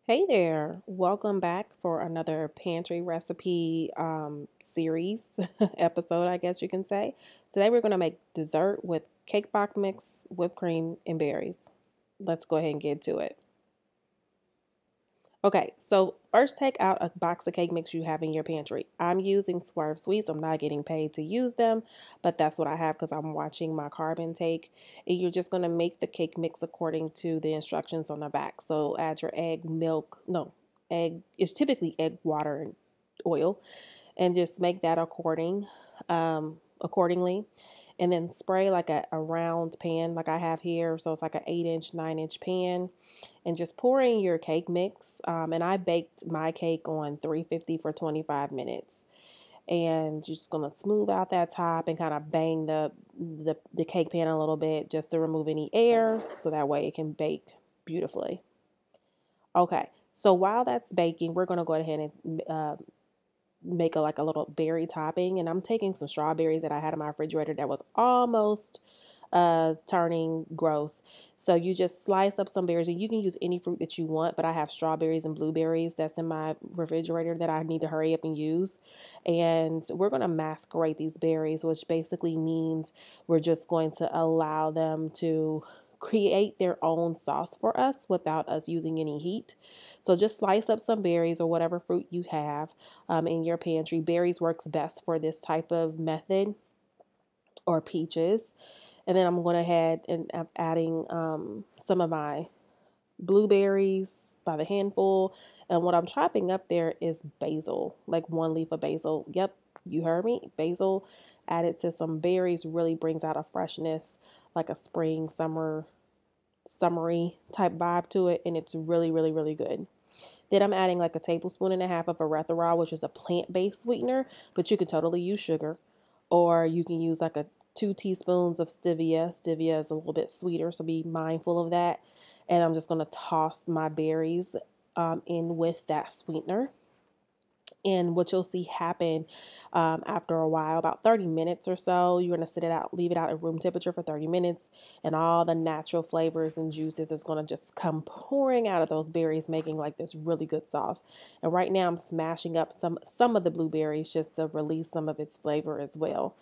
Hey there, welcome back for another pantry recipe series episode, I guess you can say. Today we're going to make dessert with cake box mix, whipped cream, and berries. Let's go ahead and get to it. Okay, so first take out a box of cake mix you have in your pantry. I'm using Swerve Sweets. I'm not getting paid to use them, but that's what I have because I'm watching my carb intake. And you're just going to make the cake mix according to the instructions on the back. So add your egg, milk, no, egg, it's typically egg, water, and oil, and just make that accordingly, and then spray like a round pan like I have here. So it's like an 8-inch, 9-inch pan, and just pour in your cake mix. And I baked my cake on 350 for 25 minutes. And you're just gonna smooth out that top and kind of bang the cake pan a little bit just to remove any air, so that way it can bake beautifully. Okay, so while that's baking, we're gonna go ahead and make like a little berry topping, and I'm taking some strawberries that I had in my refrigerator that was almost turning gross. So you just slice up some berries, and you can use any fruit that you want, but I have strawberries and blueberries that's in my refrigerator that I need to hurry up and use. And we're going to masquerade these berries, which basically means we're just going to allow them to create their own sauce for us without us using any heat. So just slice up some berries or whatever fruit you have in your pantry. Berries works best for this type of method, or peaches. And then I'm going ahead and I'm adding some of my blueberries by the handful. And what I'm chopping up there is basil, like one leaf of basil. Yep, you heard me. Basil added to some berries really brings out a freshness, like a spring, summery type vibe to it. And it's really, really, really good. Then I'm adding like a tablespoon and a half of erythritol, which is a plant-based sweetener, but you could totally use sugar, or you can use like a 2 teaspoons of stevia. Stevia is a little bit sweeter, so be mindful of that. And I'm just going to toss my berries in with that sweetener. And what you'll see happen after a while, about 30 minutes or so, you're going to sit it out, leave it out at room temperature for 30 minutes, and all the natural flavors and juices is going to just come pouring out of those berries, making like this really good sauce. And right now I'm smashing up some of the blueberries just to release some of its flavor as well.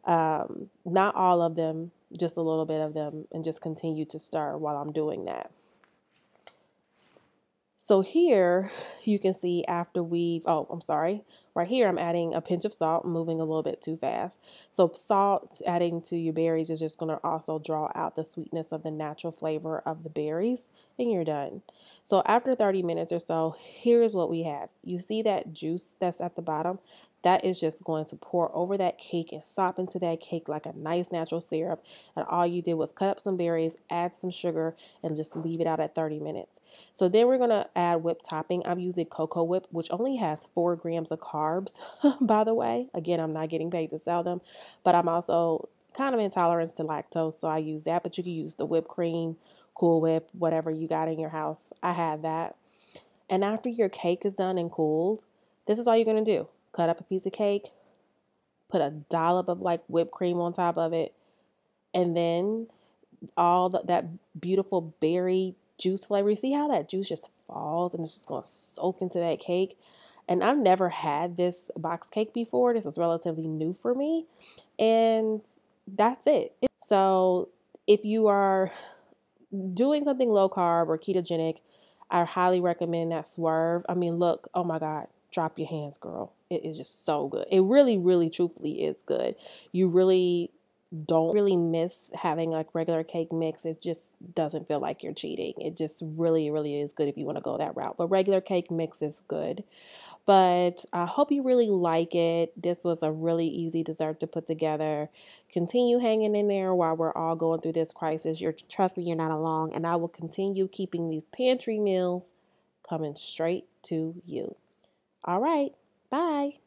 Not all of them, just a little bit of them, and just continue to stir while I'm doing that. So here you can see after oh, I'm sorry. Right here, I'm adding a pinch of salt, moving a little bit too fast. So salt adding to your berries is just going to also draw out the sweetness of the natural flavor of the berries, and you're done. So after 30 minutes or so, here's what we have. You see that juice that's at the bottom? That is just going to pour over that cake and sop into that cake like a nice natural syrup. And all you did was cut up some berries, add some sugar, and just leave it out at 30 minutes. So then we're going to add whipped topping. I'm using Cocoa Whip, which only has 4 grams of carbs, by the way. Again, I'm not getting paid to sell them, but I'm also kind of intolerant to lactose, so I use that. But you can use the whipped cream, Cool Whip, whatever you got in your house. I have that. And after your cake is done and cooled, this is all you're going to do. Cut up a piece of cake, put a dollop of like whipped cream on top of it, and then that beautiful berry juice flavor. You see how that juice just falls and it's just going to soak into that cake? And I've never had this box cake before. This is relatively new for me. And that's it. So if you are doing something low carb or ketogenic, I highly recommend that Swerve. I mean, look, oh my God, drop your hands, girl. It is just so good. It really, really, truthfully is good. You really don't really miss having like regular cake mix. It just doesn't feel like you're cheating. It just really, really is good if you want to go that route. But regular cake mix is good. But I hope you really like it. This was a really easy dessert to put together. Continue hanging in there while we're all going through this crisis. Trust me, you're not alone. And I will continue keeping these pantry meals coming straight to you. All right. Bye.